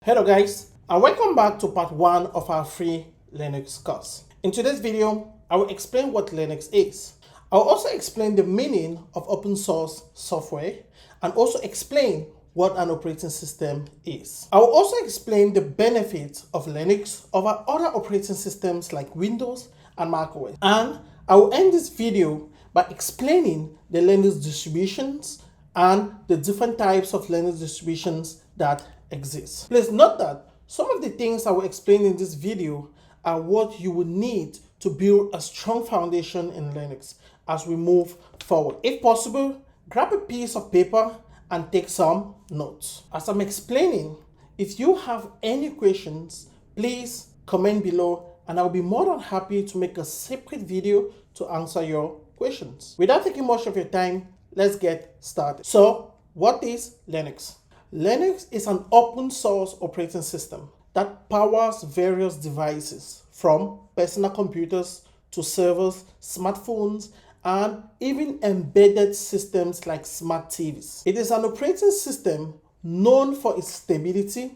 Hello guys, and welcome back to part 1 of our free Linux course. In today's video, I will explain what Linux is. I'll also explain the meaning of open source software and also explain what an operating system is. I will also explain the benefits of Linux over other operating systems like Windows and macOS. And I will end this video by explaining the Linux distributions and the different types of Linux distributions that exist. Please note that some of the things I will explain in this video are what you would need to build a strong foundation in Linux as we move forward. If possible, grab a piece of paper and take some notes. As I'm explaining, if you have any questions, please comment below and I'll be more than happy to make a separate video to answer your questions. Without taking much of your time, let's get started. So, what is Linux? Linux is an open source operating system that powers various devices from personal computers to servers, smartphones, and even embedded systems like smart TVs. It is an operating system known for its stability,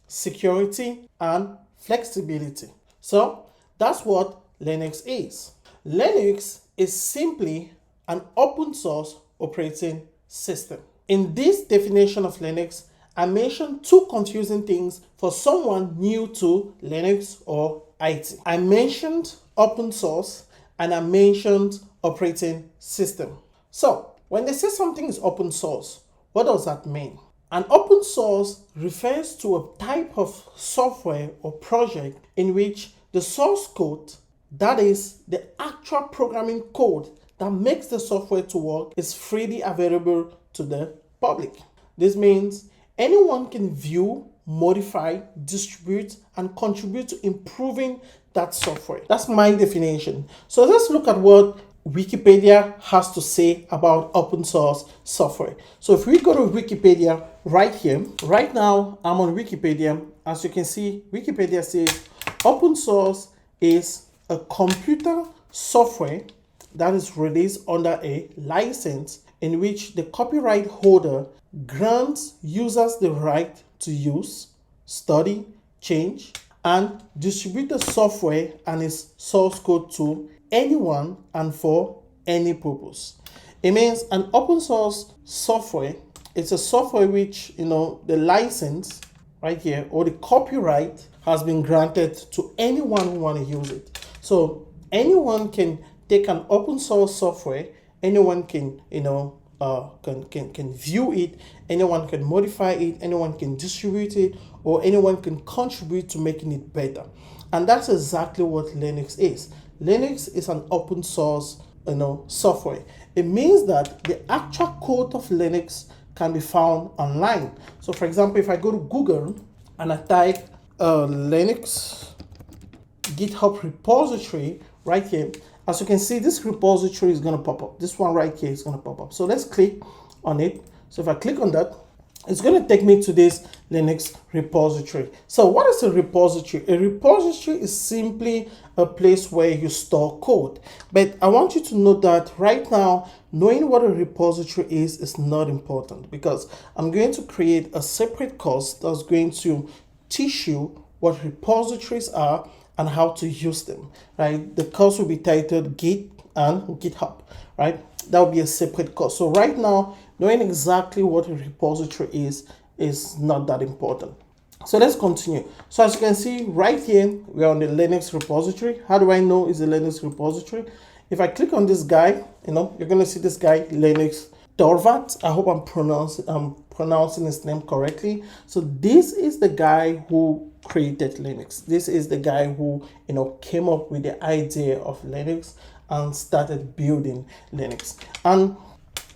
security, and flexibility. So that's what Linux is. Linux is simply an open source operating system. In this definition of Linux, I mentioned two confusing things for someone new to Linux or IT. I mentioned open source and I mentioned operating system. So, when they say something is open source, what does that mean? An open source refers to a type of software or project in which the source code, that is the actual programming code that makes the software to work, is freely available to the public. This means anyone can view, modify, distribute, and contribute to improving that software. That's my definition. So let's look at what Wikipedia has to say about open source software. So if we go to Wikipedia right here, right now I'm on Wikipedia. As you can see, Wikipedia says open source is a computer software that is released under a license in which the copyright holder grants users the right to use, study, change, and distribute the software and its source code to anyone and for any purpose. It means an open source software, it's a software which, the license right here or the copyright has been granted to anyone who want to use it. So anyone can take an open source software, anyone can, can view it, anyone can modify it, anyone can distribute it, or anyone can contribute to making it better. And that's exactly what Linux is. Linux is an open source, software. It means that the actual code of Linux can be found online. So for example, if I go to Google and I type Linux GitHub repository right here, as you can see, this repository is going to pop up. This one right here is going to pop up. So let's click on it. So if I click on that, it's going to take me to this Linux repository. So what is a repository? A repository is simply a place where you store code. But I want you to note that right now, knowing what a repository is not important, because I'm going to create a separate course that's going to teach you what repositories are and how to use them, right? The course will be titled Git and GitHub, right? That will be a separate course. So right now, knowing exactly what a repository is not that important. So let's continue. So as you can see right here, we're on the Linux repository. How do I know it's a Linux repository? If I click on this guy, you're gonna see this guy, Linux Torvalds. I hope I'm pronouncing his name correctly. So this is the guy who created Linux. This is the guy who came up with the idea of Linux and started building Linux. And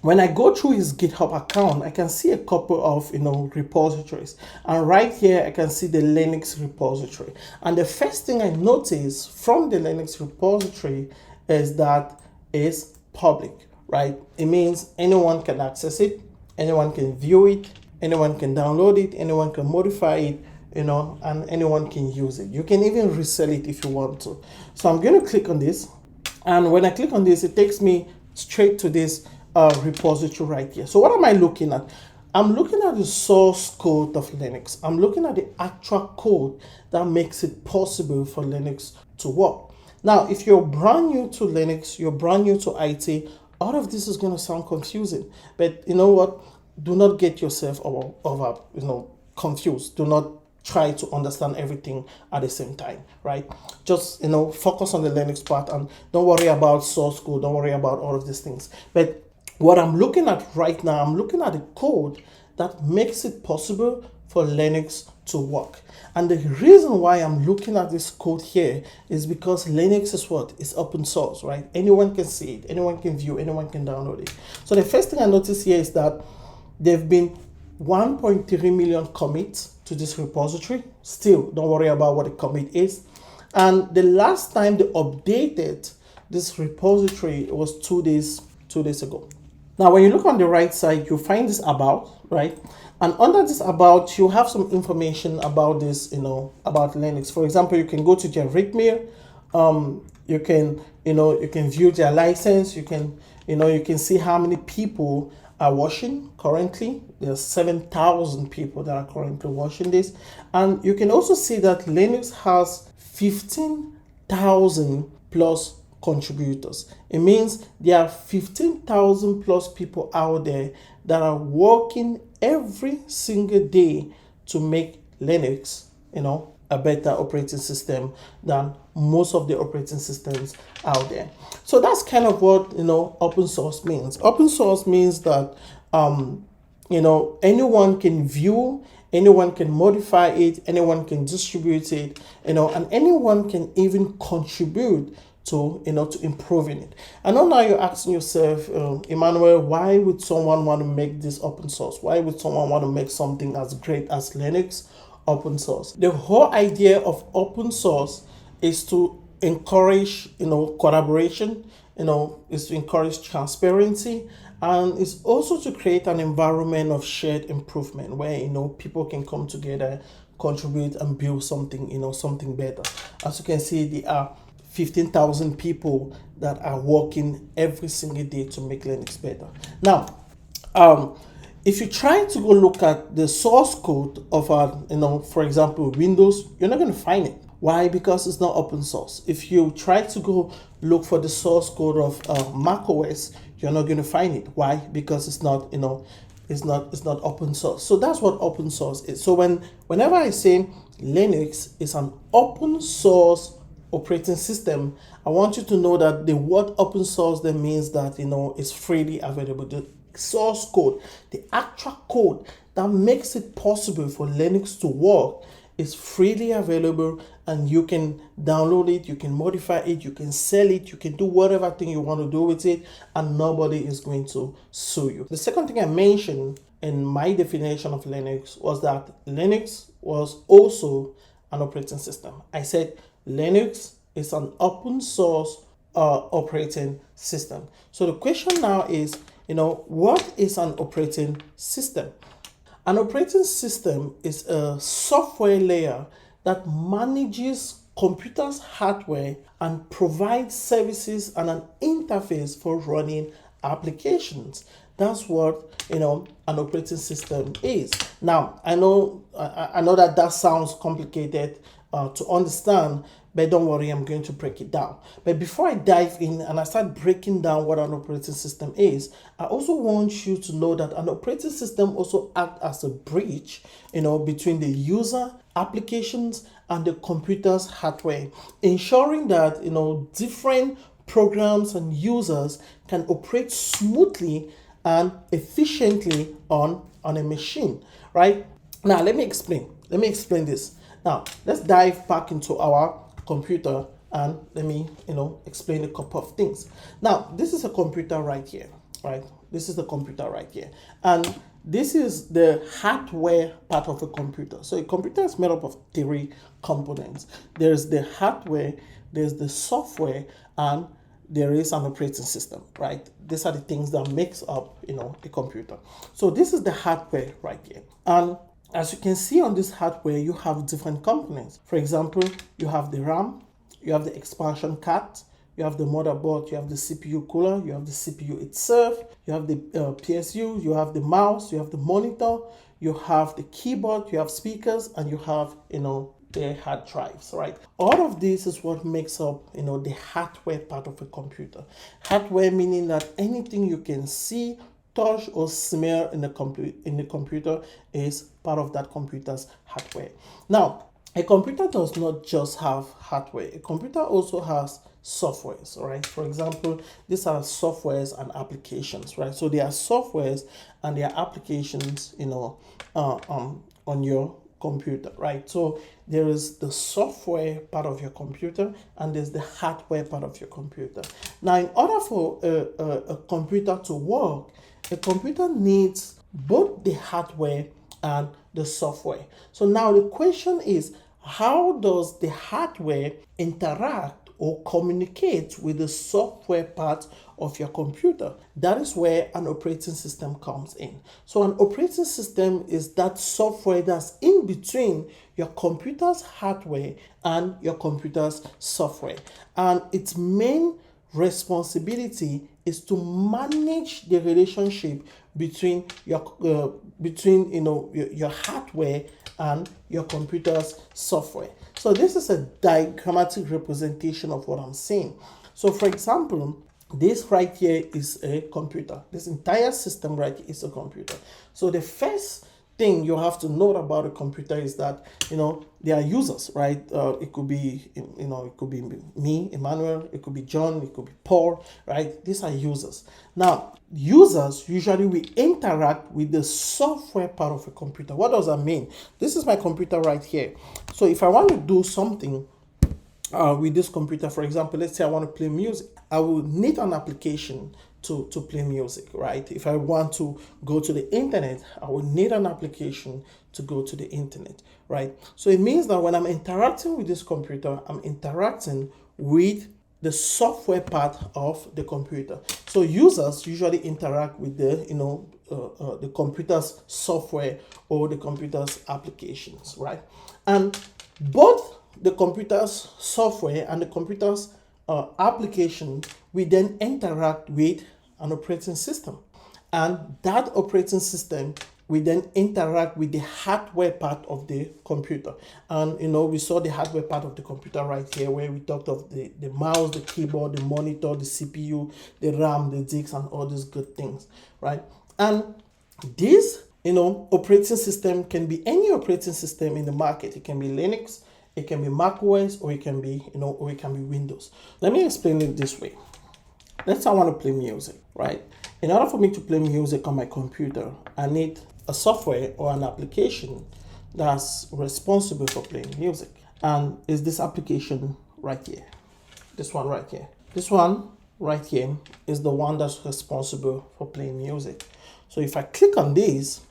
when I go through his GitHub account, I can see a couple of repositories. And right here I can see the Linux repository. And the first thing I notice from the Linux repository is that it's public, right? It means anyone can access it, anyone can view it, anyone can download it, anyone can modify it, and anyone can use it. You can even resell it if you want to. So I'm going to click on this. And when I click on this, it takes me straight to this repository right here. So what am I looking at? I'm looking at the source code of Linux. I'm looking at the actual code that makes it possible for Linux to work. Now, if you're brand new to Linux, you're brand new to IT, all of this is going to sound confusing. But you know what? Do not get yourself over confused. Do not try to understand everything at the same time, right? Just focus on the Linux part and don't worry about source code. Don't worry about all of these things. But what I'm looking at right now, I'm looking at the code that makes it possible for Linux to work. And the reason why I'm looking at this code here is because Linux is what? It's open source, right? Anyone can see it, anyone can view, anyone can download it. So the first thing I notice here is that there've been 1.3 million commits to this repository. Still, don't worry about what the commit is. And the last time they updated this repository was 2 days ago. Now, when you look on the right side, you find this about, right? And under this about, you have some information about this, about Linux. For example, you can go to their readme. You can view their license. You can see how many people are watching currently. There's 7,000 people that are currently watching this. And you can also see that Linux has 15,000 plus contributors. It means there are 15,000 plus people out there that are working every single day to make Linux, a better operating system than most of the operating systems out there. So that's kind of what open source means. Open source means that anyone can view, anyone can modify it, anyone can distribute it, and anyone can even contribute to improving it. I know now you're asking yourself, Emmanuel, why would someone want to make this open source? Why would someone want to make something as great as Linux open source? The whole idea of open source is to encourage collaboration, is to encourage transparency, and it's also to create an environment of shared improvement where people can come together, contribute, and build something something better. As you can see, there are 15,000 people that are working every single day to make Linux better. Now, if you try to go look at the source code of for example, Windows, you're not going to find it. Why? Because it's not open source. If you try to go look for the source code of macOS, you're not going to find it. Why? Because it's not, it's not open source. So that's what open source is. So whenever I say Linux is an open source operating system, I want you to know that the word open source then means that it's freely available. The source code, the actual code that makes it possible for Linux to work is freely available, and you can download it, you can modify it, you can sell it, you can do whatever thing you want to do with it, and nobody is going to sue you. The second thing I mentioned in my definition of Linux was that Linux was also an operating system. I said Linux is an open source operating system. So the question now is, what is an operating system? An operating system is a software layer that manages computers' hardware and provides services and an interface for running applications. That's what an operating system is. Now, I know that sounds complicated to understand, but don't worry, I'm going to break it down. But before I dive in and I start breaking down what an operating system is, I also want you to know that an operating system also acts as a bridge, between the user, applications, and the computer's hardware, ensuring that, different programs and users can operate smoothly and efficiently on a machine, right? Now, let me explain this. Now, let's dive back into our computer and let me, explain a couple of things. Now, this is a computer right here, right? This is the computer right here. And this is the hardware part of a computer. So a computer is made up of 3 components. There's the hardware, there's the software, and there is an operating system, right? These are the things that makes up, a computer. So this is the hardware right here. And as you can see on this hardware, you have different components. For example, you have the RAM, you have the expansion card, you have the motherboard, you have the CPU cooler, you have the CPU itself, you have the PSU, you have the mouse, you have the monitor, you have the keyboard, you have speakers, and you have, the hard drives, right? All of this is what makes up, the hardware part of a computer. Hardware meaning that anything you can see, touch, or smell in the computer is part of that computer's hardware. Now, a computer does not just have hardware. A computer also has softwares, right? For example, these are softwares and applications, right? So there are softwares and there are applications, on your computer, right? So there is the software part of your computer and there's the hardware part of your computer. Now, in order for a computer to work, a computer needs both the hardware and the software. So now the question is, how does the hardware interact or communicate with the software part of your computer? That is where an operating system comes in. So an operating system is that software that's in between your computer's hardware and your computer's software. And its main responsibility is to manage the relationship between your hardware and your computer's software. So this is a diagrammatic representation of what I'm saying. So for example, this right here is a computer. This entire system right here is a computer. So the first thing you have to know about a computer is that, there are users, right? It could be, it could be me, Emmanuel, it could be John, it could be Paul, right? These are users. Now, users usually we interact with the software part of a computer. What does that mean? This is my computer right here. So if I want to do something with this computer, for example, let's say I want to play music, I will need an application to play music, right? If I want to go to the internet, I will need an application to go to the internet, right? So it means that when I'm interacting with this computer, I'm interacting with the software part of the computer. So users usually interact with the computer's software or the computer's applications, right? And both the computer's software and the computer's application, we then interact with an operating system. And that operating system, we then interact with the hardware part of the computer. And, we saw the hardware part of the computer right here where we talked of the mouse, the keyboard, the monitor, the CPU, the RAM, the disks, and all these good things, right? And this, operating system can be any operating system in the market. It can be Linux, it can be macOS, or it can be, or it can be Windows. Let me explain it this way. Let's say I want to play music, right? In order for me to play music on my computer, I need a software or an application that's responsible for playing music. And is this application right here. This one right here. This one right here is the one that's responsible for playing music. So if I click on this,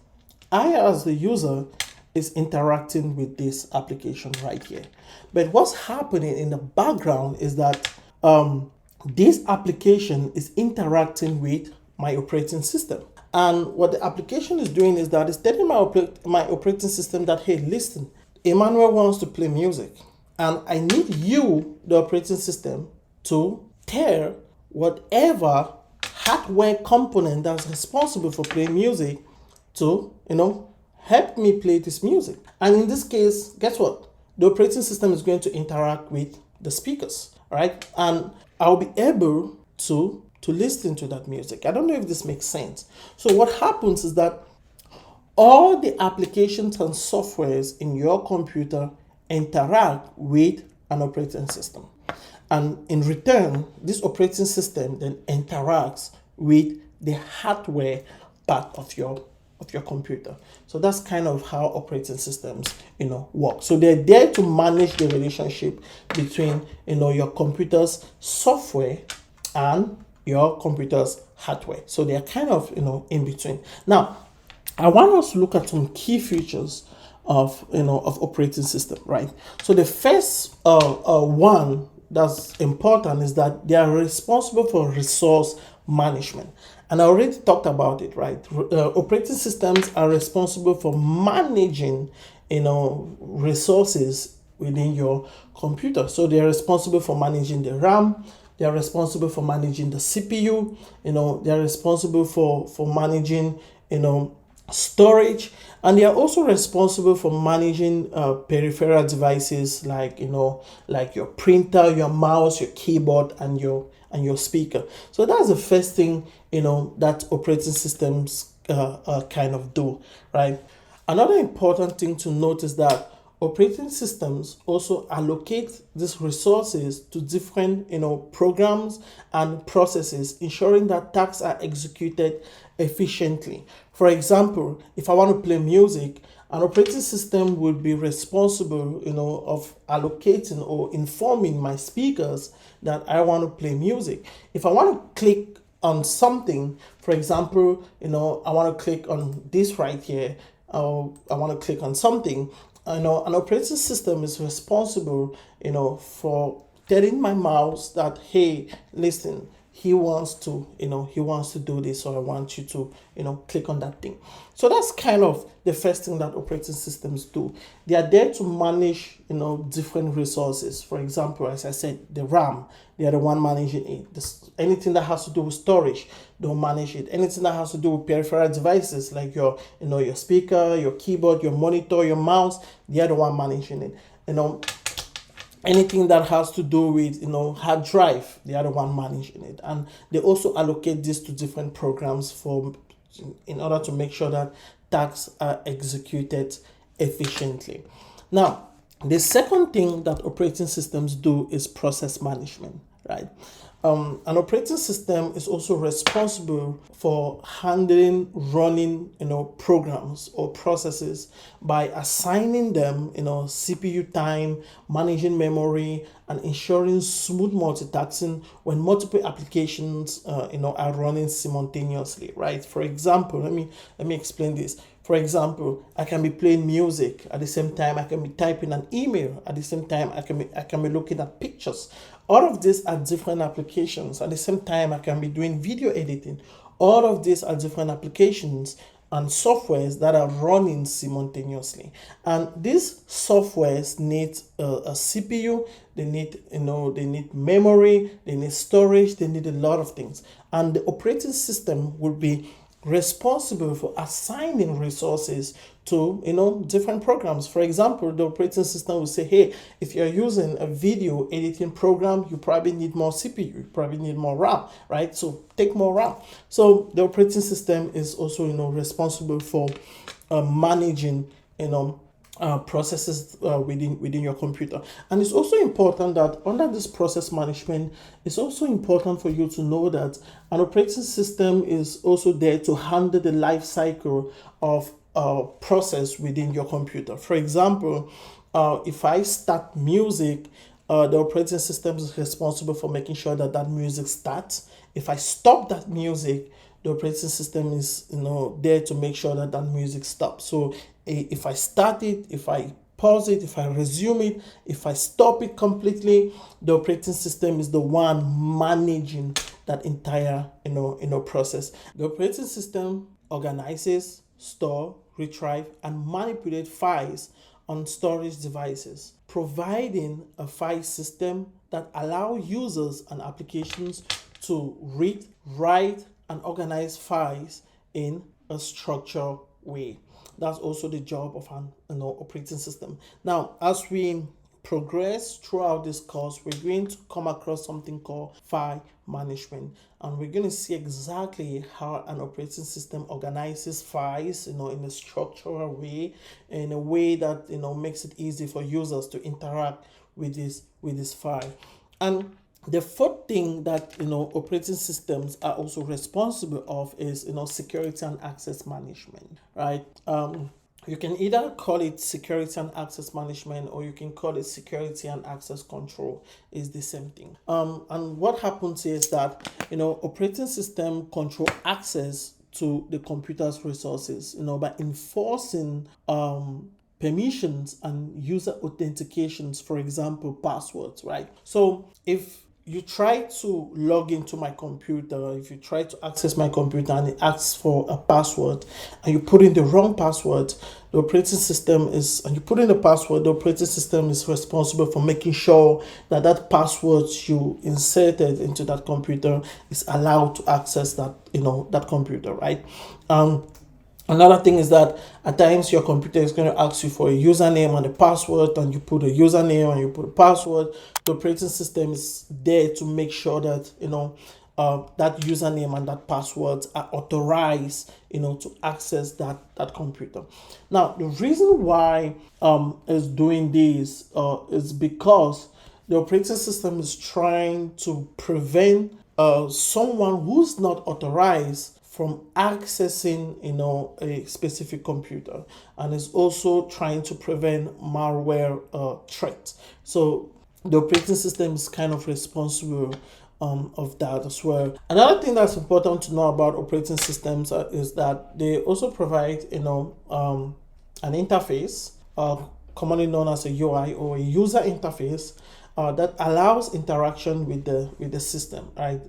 I as the user is interacting with this application right here. But what's happening in the background is that this application is interacting with my operating system. And what the application is doing is that it's telling my operating system that, hey, listen, Emmanuel wants to play music. And I need you, the operating system, to tell whatever hardware component that's responsible for playing music to, help me play this music. And in this case, guess what? The operating system is going to interact with the speakers, right? And I'll be able to listen to that music. I don't know if this makes sense. So what happens is that all the applications and softwares in your computer interact with an operating system. And in return, this operating system then interacts with the hardware part of your computer. So that's kind of how operating systems, work. So they're there to manage the relationship between, your computer's software and your computer's hardware. So they're kind of, in between. Now, I want us to look at some key features of operating system, right? So the first one that's important is that they are responsible for resource management. And I already talked about it, right? Operating systems are responsible for managing, resources within your computer. So they're responsible for managing the RAM, They are responsible for managing the CPU. They are responsible for managing, storage, and they are also responsible for managing peripheral devices like your printer, your mouse, your keyboard, and your speaker. So that's the first thing that operating systems kind of do, right? Another important thing to note is that operating systems also allocate these resources to different programs and processes, ensuring that tasks are executed efficiently. For example, if I want to play music, an operating system will be responsible of allocating or informing my speakers that I want to play music. If I want to click on something, for example, I want to click on this right here, I want to click on something, an operating system is responsible, for telling my mouse that, hey, listen, he wants to do this, so I want you to, click on that thing. So that's kind of the first thing that operating systems do. They are there to manage, different resources. For example, as I said, the RAM, they are the one managing it. Anything that has to do with storage, they'll manage it. Anything that has to do with peripheral devices like your speaker, your keyboard, your monitor, your mouse, they are the one managing it. Anything that has to do with hard drive, they are the one managing it, and they also allocate this to different programs in order to make sure that tasks are executed efficiently. Now, the second thing that operating systems do is process management, right? An operating system is also responsible for handling running programs or processes by assigning them CPU time, managing memory, and ensuring smooth multitasking when multiple applications are running simultaneously, right? For example, let me explain this. For example, I can be playing music at the same time I can be typing an email, at the same time I can be looking at pictures. All of these are different applications. At the same time I can be doing video editing. All of these are different applications and softwares that are running simultaneously. And these softwares need a CPU, they need memory, they need storage, they need a lot of things. And the operating system will be responsible for assigning resources to different programs. For example, the operating system will say, hey, if you're using a video editing program, you probably need more CPU, you probably need more RAM, right? So take more RAM. So the operating system is also responsible for managing processes within your computer. And it's also important that under this process management, it's also important for you to know that an operating system is also there to handle the life cycle of process within your computer. For example, if I start music, the operating system is responsible for making sure that music starts. If I stop that music, the operating system is there to make sure that music stops. So if I start it, if I pause it, if I resume it, if I stop it completely, the operating system is the one managing that entire process. The operating system organizes, store, retrieve, and manipulate files on storage devices, providing a file system that allows users and applications to read, write, and organize files in a structured way. That's also the job of an operating system. Now, as we progress throughout this course, we're going to come across something called file management, and we're going to see exactly how an operating system organizes files in a structural way, in a way that makes it easy for users to interact with this file. And the fourth thing that operating systems are also responsible of is security and access management, right? You can either call it security and access management, or you can call it security and access control. Is the same thing. And what happens is that operating system control access to the computer's resources by enforcing permissions and user authentications, for example, passwords, right? So if you try to log into my computer, if you try to access my computer and it asks for a password and you put in the wrong password, the the operating system is, and you put in the password, the operating system is responsible for making sure that that password you inserted into that computer is allowed to access that, that computer, right? Another thing is that at times your computer is going to ask you for a username and a password, and you put a username and you put a password. The operating system is there to make sure that that username and that password are authorized to access that computer. Now the reason why it's doing this is because the operating system is trying to prevent someone who's not authorized from accessing a specific computer, and is also trying to prevent malware threats. So the operating system is kind of responsible of that as well. Another thing that's important to know about operating systems is that they also provide an interface, commonly known as a UI or a user interface, that allows interaction with the system, right?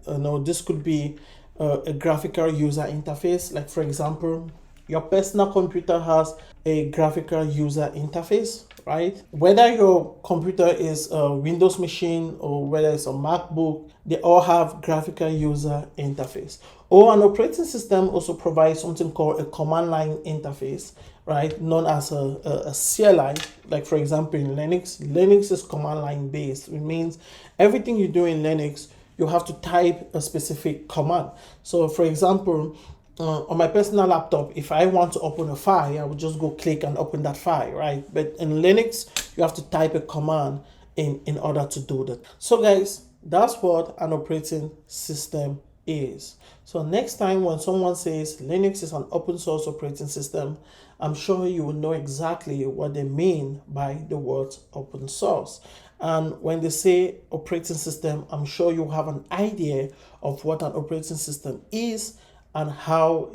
This could be a graphical user interface. Like for example, your personal computer has a graphical user interface, right? Whether your computer is a Windows machine or whether it's a MacBook, they all have graphical user interface. Or an operating system also provides something called a command line interface, right? Known as a CLI. Like for example, in Linux is command line based. It means everything you do in Linux, you have to type a specific command. So for example, on my personal laptop, if I want to open a file, I would just go click and open that file, right? But in Linux, you have to type a command in order to do that. So guys, that's what an operating system is. So next time when someone says Linux is an open source operating system, I'm sure you will know exactly what they mean by the word open source. And when they say operating system, I'm sure you have an idea of what an operating system is and how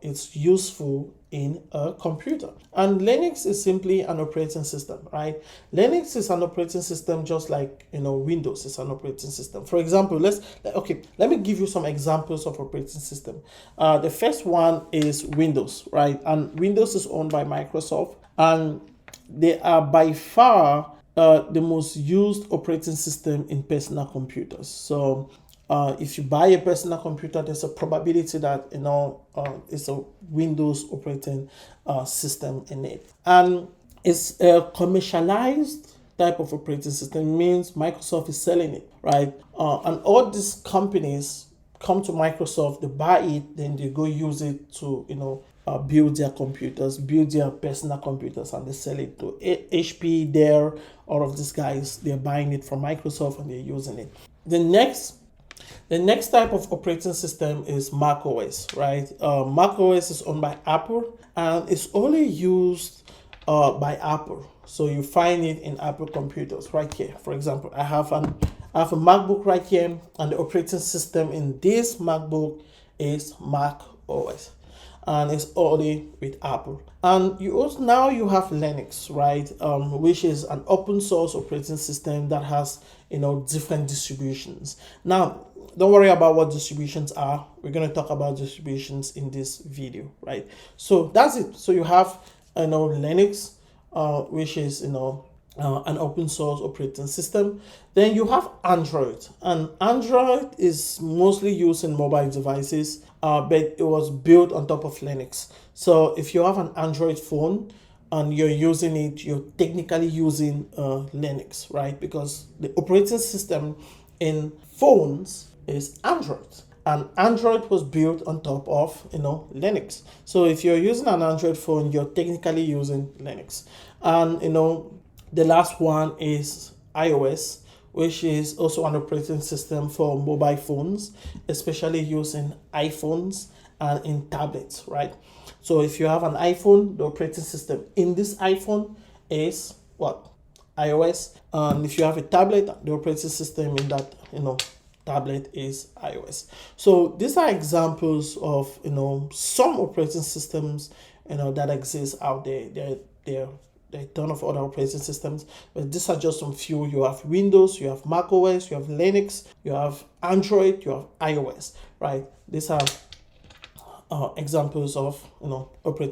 it's useful in a computer. And Linux is simply an operating system, right? Linux is an operating system just like Windows is an operating system. For example, let me give you some examples of operating system. The first one is Windows, right? And Windows is owned by Microsoft, and they are by far the most used operating system in personal computers. So if you buy a personal computer, there's a probability that it's a Windows operating system in it, and it's a commercialized type of operating system. It means Microsoft is selling it, right? And all these companies come to Microsoft, they buy it, then they go use it to build their computers, build their personal computers, and they sell it to HP, Dell, all of these guys. They're buying it from Microsoft and they're using it. The next type of operating system is macOS, right? macOS is owned by Apple and it's only used by Apple. So you find it in Apple computers right here. For example, I have a MacBook right here, and the operating system in this MacBook is macOS, and it's only with Apple. And you also now you have Linux, right? Which is an open source operating system that has different distributions. Now, don't worry about what distributions are. We're going to talk about distributions in this video, right? So that's it. So you have Linux, which is an open source operating system. Then you have Android, and Android is mostly used in mobile devices, but it was built on top of Linux. So if you have an Android phone and you're using it, you're technically using Linux, right? Because the operating system in phones is Android, and Android was built on top of Linux. So if you're using an Android phone, you're technically using Linux. And the last one is iOS, which is also an operating system for mobile phones, especially used in iPhones and in tablets, right? So if you have an iPhone, the operating system in this iPhone is what? iOS. And if you have a tablet, the operating system in that tablet is iOS. So these are examples of some operating systems that exist out there. There are a ton of other operating systems, but these are just some few. You have Windows, you have macOS, you have Linux, you have Android, you have iOS, right? These are examples of operating